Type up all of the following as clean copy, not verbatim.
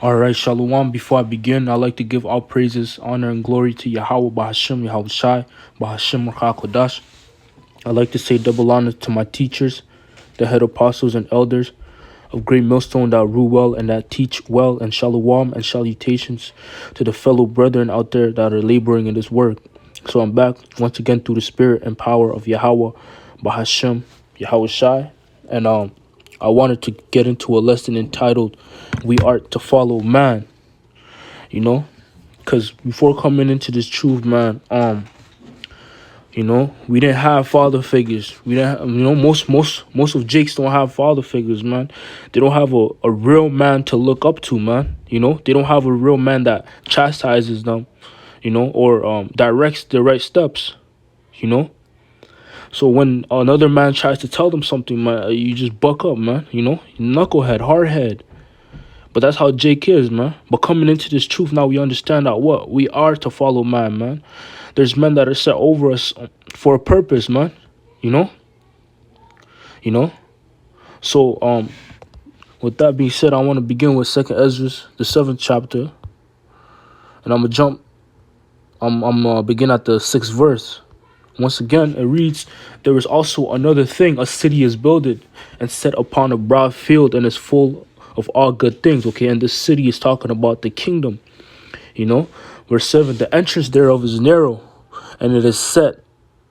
All right, Shalom. Before I begin, I'd like to give all praises, honor, and glory to Yahweh, Bahashim, Yahweh Shai, Bahashim, Kodash. I'd like to say double honor to my teachers, the head apostles and elders of Great Millstone that rule well and that teach well, and Shalom and salutations to the fellow brethren out there that are laboring in this work. So I'm back once again through the spirit and power of Yahweh, Bahashim, Yahweh Shai, and I wanted to get into a lesson entitled "We Are to Follow Man." You know, because before coming into this truth, man, we didn't have father figures. We didn't, most of Jakes don't have father figures, man. They don't have a real man to look up to, man. They don't have a real man that chastises them, or directs the right steps, you know. So when another man tries to tell them something, man, you just buck up, man. Knucklehead, hardhead. But that's how Jake is, man. But coming into this truth, now we understand that what we are to follow man. There's men that are set over us for a purpose, man. You know. So with that being said, I want to begin with 2nd Ezra, the 7th chapter, and I'm gonna jump. I'm begin at the 6th verse. Once again, it reads, "There is also another thing: a city is builded and set upon a broad field, and is full of all good things." Okay, and this city is talking about the kingdom. Verse 7: "The entrance thereof is narrow, and it is set,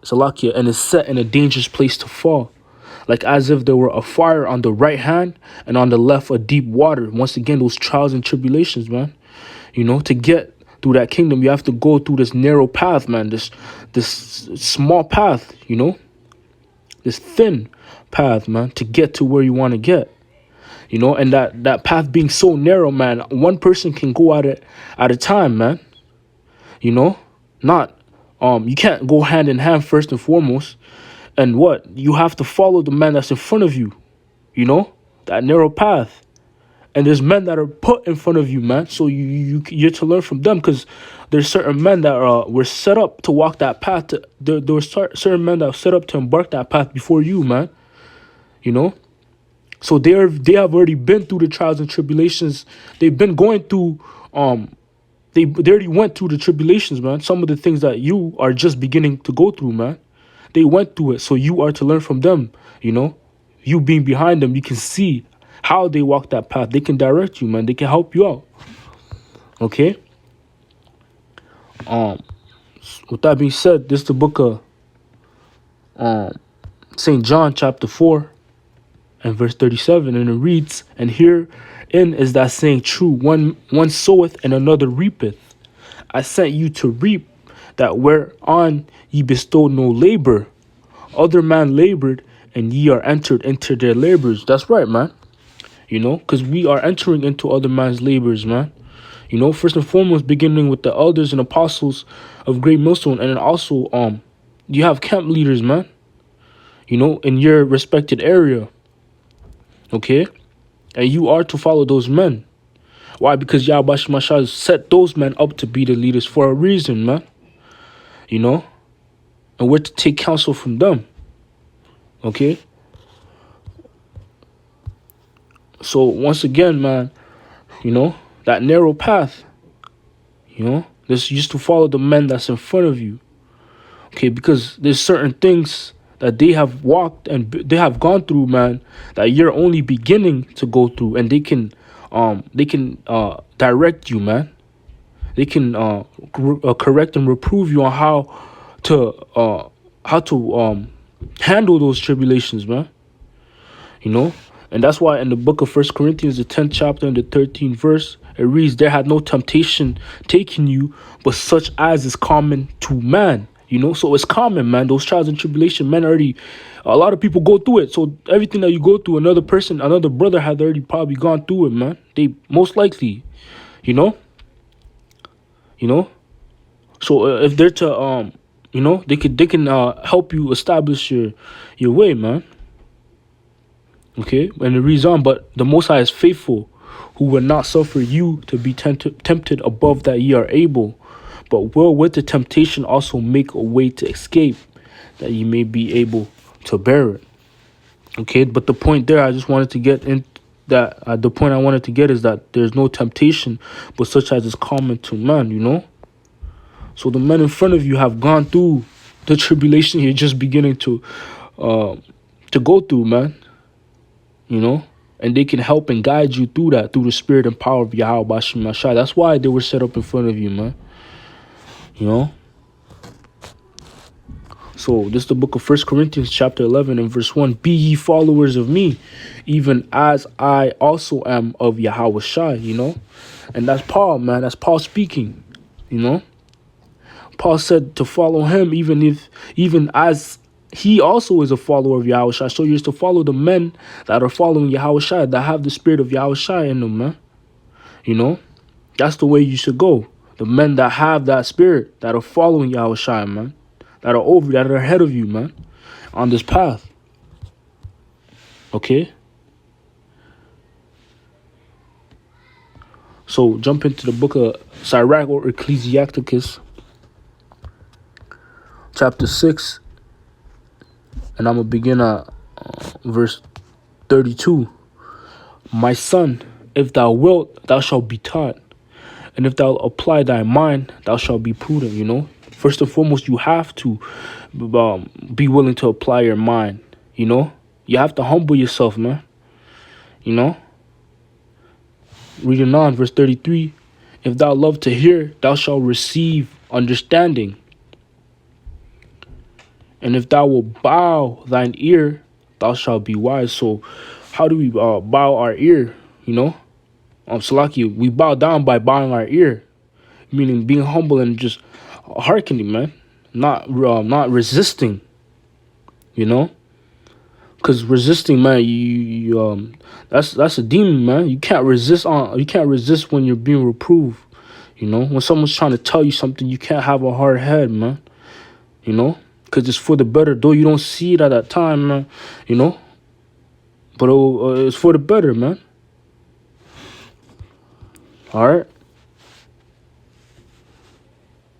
Salakia, and is set in a dangerous place to fall, like as if there were a fire on the right hand, and on the left a deep water." Once again, those trials and tribulations, man. To get through that kingdom, you have to go through this narrow path, man. This small path, this thin path, man, to get to where you want to get. And that path being so narrow, man, one person can go at it at a time, man. Not you can't go hand in hand first and foremost. And what? You have to follow the man that's in front of you, that narrow path. And there's men that are put in front of you, man. So you're to learn from them, because there's certain men that were set up to walk that path. There were certain men that were set up to embark that path before you, man. So they have already been through the trials and tribulations. They've been going through they already went through the tribulations, man. Some of the things that you are just beginning to go through, man. They went through it, so you are to learn from them. You being behind them, you can see how they walk that path. They can direct you, man. They can help you out. Okay. With that being said, this is the book of St. John, chapter 4, and verse 37, and it reads, "And herein is that saying true: one soweth and another reapeth. I sent you to reap that whereon ye bestowed no labor. Other man labored, and ye are entered into their labors." That's right, man. Because we are entering into other man's labors, man. First and foremost, beginning with the elders and apostles of Great Millstone, and then also you have camp leaders, man. In your respected area. Okay? And you are to follow those men. Why? Because Yahweh Shemashah set those men up to be the leaders for a reason, man. And we're to take counsel from them. Okay? So once again, man, that narrow path, this used to follow the men that's in front of you. Okay, because there's certain things that they have walked and they have gone through, man, that you're only beginning to go through, and they can direct you, man. They can correct and reprove you on how to handle those tribulations, man. And that's why in the book of 1 Corinthians, the 10th chapter and the 13th verse, it reads, "There had no temptation taken you, but such as is common to man." So it's common, man. Those trials and tribulation, man, a lot of people go through it. So everything that you go through, another brother had already probably gone through it, man. They most likely, So if they're to, they can help you establish your way, man. Okay, and it reads on, "But the Most High is faithful, who will not suffer you to be tempted above that ye are able, but will with the temptation also make a way to escape, that ye may be able to bear it." Okay, but the point there, I just wanted to get in that the point I wanted to get is that there's no temptation but such as is common to man, you know. So the men in front of you have gone through the tribulation you're just beginning to go through, man. You know, and they can help and guide you through that, through the spirit and power of Yahweh Bashim Mashai. That's why they were set up in front of you, man. You know. So this is the book of 1 Corinthians chapter 11 and verse 1. Be ye followers of me, even as I also am of Yahweh Shai, you know. And that's Paul, man. That's Paul speaking, you know. Paul said to follow him even as he also is a follower of Yahweh Shai. So you're to follow the men that are following Yahweh Shai, that have the spirit of Yahweh Shai in them, man. You know. That's the way you should go. The men that have that spirit, that are following Yahweh Shai, man. That are ahead of you, man, on this path. Okay? So jump into the book of Sirach or Ecclesiasticus, chapter 6, and I'm going to begin at verse 32. My son, if thou wilt, thou shalt be taught, and if thou apply thy mind, thou shalt be prudent, you know. First and foremost, you have to be willing to apply your mind, you know. You have to humble yourself, man, you know. Reading on, verse 33, if thou love to hear, thou shalt receive understanding. And if thou wilt bow thine ear, thou shalt be wise. So how do we bow our ear, you know? Salaki, we bow down by bowing our ear, meaning being humble and just hearkening, man, not resisting, you know, because resisting, man, you that's a demon, man. You can't resist when you're being reproved, you know. When someone's trying to tell you something, you can't have a hard head, man, you know, because it's for the better, though you don't see it at that time, man, you know, but it's for the better, man. All right.